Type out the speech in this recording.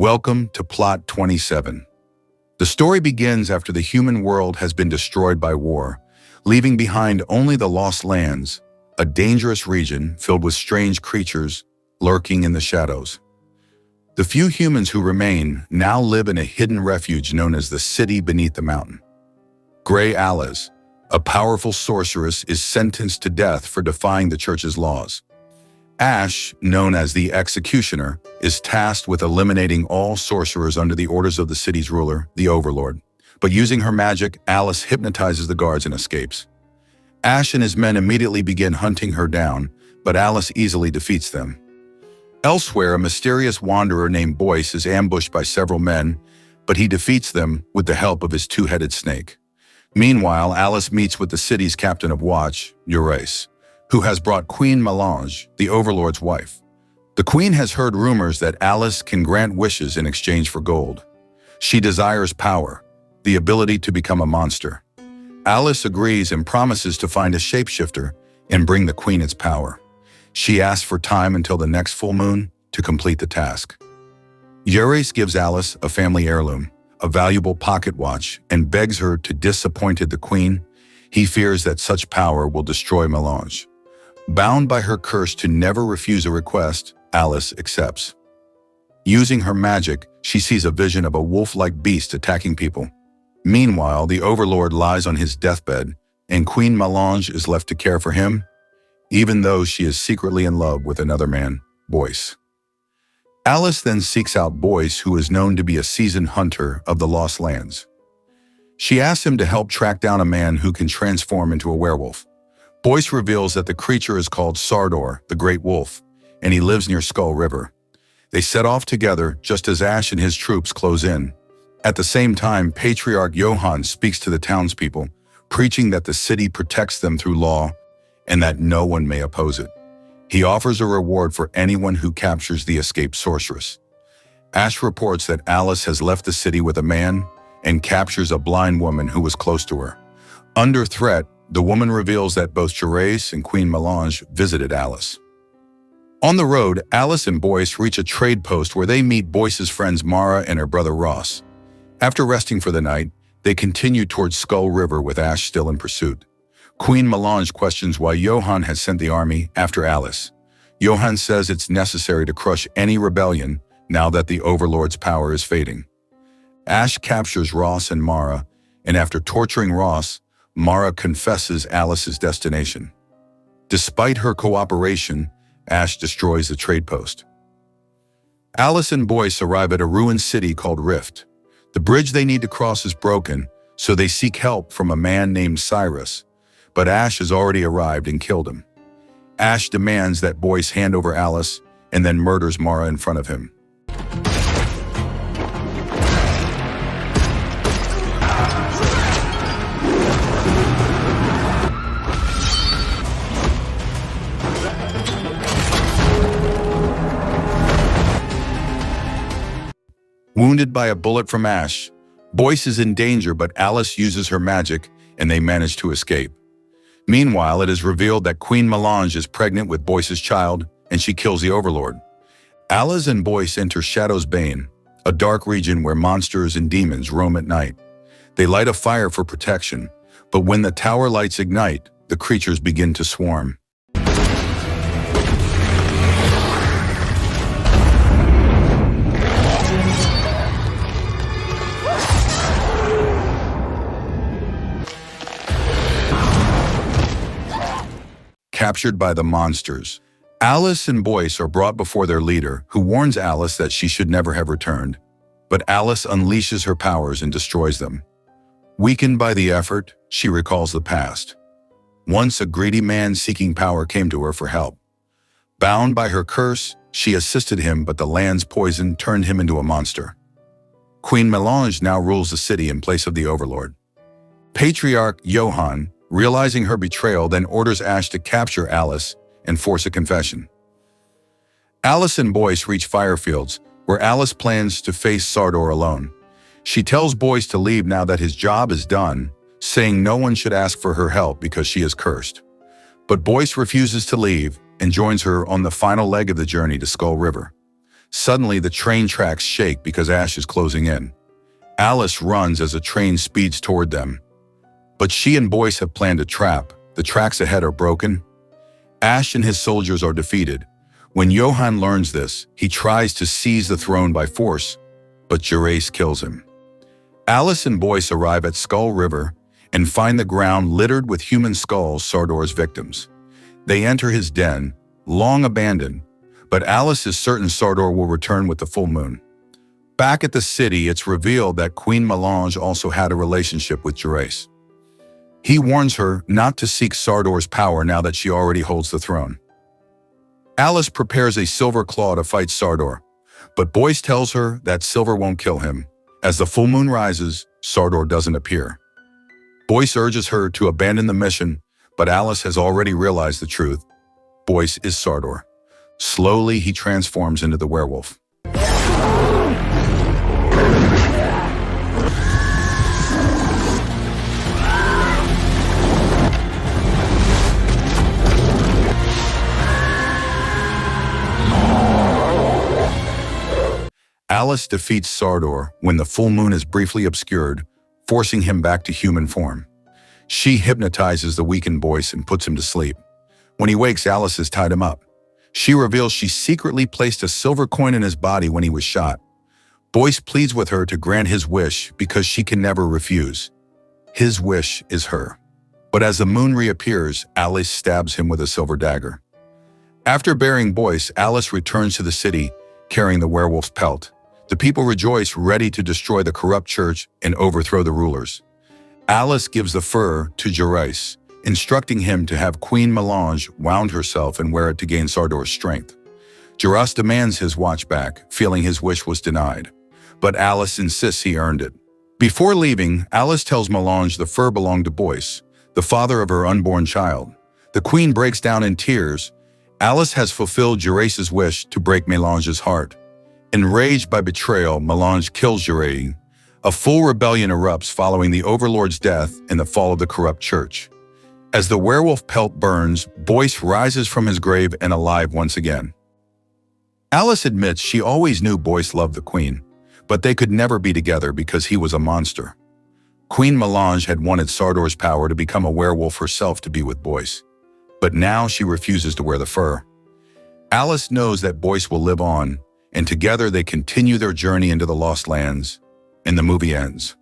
Welcome to Plot 27. The story begins after the human world has been destroyed by war, leaving behind only the Lost Lands, a dangerous region filled with strange creatures lurking in the shadows. The few humans who remain now live in a hidden refuge known as the City Beneath the Mountain. Gray Alys, a powerful sorceress, is sentenced to death for defying the church's laws. Ash, known as the Executioner, is tasked with eliminating all sorcerers under the orders of the city's ruler, the Overlord. But using her magic, Alys hypnotizes the guards and escapes. Ash and his men immediately begin hunting her down, but Alys easily defeats them. Elsewhere, a mysterious wanderer named Boyce is ambushed by several men, but he defeats them with the help of his two-headed snake. Meanwhile, Alys meets with the city's captain of watch, Sorceress, who has brought Queen Milla, the Overlord's wife. The queen has heard rumors that Alys can grant wishes in exchange for gold. She desires power, the ability to become a monster. Alys agrees and promises to find a shapeshifter and bring the queen its power. She asks for time until the next full moon to complete the task. Sorceress gives Alys a family heirloom, a valuable pocket watch, and begs her to disappoint the queen. He fears that such power will destroy Milla. Bound by her curse to never refuse a request, Alys accepts. Using her magic, she sees a vision of a wolf-like beast attacking people. Meanwhile, the Overlord lies on his deathbed, and Queen Milla is left to care for him, even though she is secretly in love with another man, Boyce. Alys then seeks out Boyce, who is known to be a seasoned hunter of the Lost Lands. She asks him to help track down a man who can transform into a werewolf. Boyce reveals that the creature is called Sardor, the Great Wolf, and he lives near Skull River. They set off together just as Ash and his troops close in. At the same time, Patriarch Johann speaks to the townspeople, preaching that the city protects them through law and that no one may oppose it. He offers a reward for anyone who captures the escaped sorceress. Ash reports that Alys has left the city with a man and captures a blind woman who was close to her. Under threat, the woman reveals that both Sorceress and Queen Milla visited Alys. On the road, Alys and Boyce reach a trade post where they meet Boyce's friends Mara and her brother Ross. After resting for the night, they continue towards Skull River with Ash still in pursuit. Queen Milla questions why Johann has sent the army after Alys. Johann says it's necessary to crush any rebellion now that the Overlord's power is fading. Ash captures Ross and Mara, and after torturing Ross, Mara confesses Alys's destination. Despite her cooperation, Ash destroys the trade post. Alys and Boyce arrive at a ruined city called Rift. The bridge they need to cross is broken, so they seek help from a man named Cyrus, but Ash has already arrived and killed him. Ash demands that Boyce hand over Alys and then murders Mara in front of him. Wounded by a bullet from Ash, Boyce is in danger, but Alys uses her magic and they manage to escape. Meanwhile, it is revealed that Queen Milla is pregnant with Boyce's child and she kills the Overlord. Alys and Boyce enter Shadow's Bane, a dark region where monsters and demons roam at night. They light a fire for protection, but when the tower lights ignite, the creatures begin to swarm. Captured by the monsters, Alys and Boyce are brought before their leader, who warns Alys that she should never have returned. But Alys unleashes her powers and destroys them. Weakened by the effort, she recalls the past. Once a greedy man seeking power came to her for help. Bound by her curse, she assisted him, but the land's poison turned him into a monster. Queen Milla now rules the city in place of the Overlord. Patriarch Johann, realizing her betrayal, then orders Ash to capture Alys and force a confession. Alys and Boyce reach Firefields, where Alys plans to face Sardor alone. She tells Boyce to leave now that his job is done, saying no one should ask for her help because she is cursed. But Boyce refuses to leave and joins her on the final leg of the journey to Skull River. Suddenly, the train tracks shake because ash is closing in. Alys runs as the train speeds toward them. But she and Boyce have planned a trap. The tracks ahead are broken. Ash and his soldiers are defeated. When Johann learns this, he tries to seize the throne by force, but Gerace kills him. Alys and Boyce arrive at Skull River and find the ground littered with human skulls, Sardor's victims. They enter his den, long abandoned, but Alys is certain Sardor will return with the full moon. Back at the city, it's revealed that Queen Melange also had a relationship with Gerace. He warns her not to seek Sardor's power now that she already holds the throne. Alys prepares a silver claw to fight Sardor, but Boyce tells her that silver won't kill him. As the full moon rises, Sardor doesn't appear. Boyce urges her to abandon the mission, but Alys has already realized the truth. Boyce is Sardor. Slowly, he transforms into the werewolf. Alys defeats Sardor when the full moon is briefly obscured, forcing him back to human form. She hypnotizes the weakened Boyce and puts him to sleep. When he wakes, Alys has tied him up. She reveals she secretly placed a silver coin in his body when he was shot. Boyce pleads with her to grant his wish because she can never refuse. His wish is her. But as the moon reappears, Alys stabs him with a silver dagger. After burying Boyce, Alys returns to the city, carrying the werewolf's pelt. The people rejoice, ready to destroy the corrupt church and overthrow the rulers. Alys gives the fur to Gerace, instructing him to have Queen Melange wound herself and wear it to gain Sardor's strength. Gerace demands his watch back, feeling his wish was denied, but Alys insists he earned it. Before leaving, Alys tells Melange the fur belonged to Boyce, the father of her unborn child. The queen breaks down in tears. Alys has fulfilled Gerace's wish to break Melange's heart. Enraged by betrayal, Melange kills Gerace. A full rebellion erupts following the overlord's death and the fall of the corrupt church. As the werewolf pelt burns, Boyce rises from his grave and alive once again. Alys admits she always knew Boyce loved the queen, but they could never be together because he was a monster. Queen Melange had wanted Sardor's power to become a werewolf herself to be with Boyce, but now she refuses to wear the fur. Alys knows that Boyce will live on, and together they continue their journey into the Lost Lands, and the movie ends.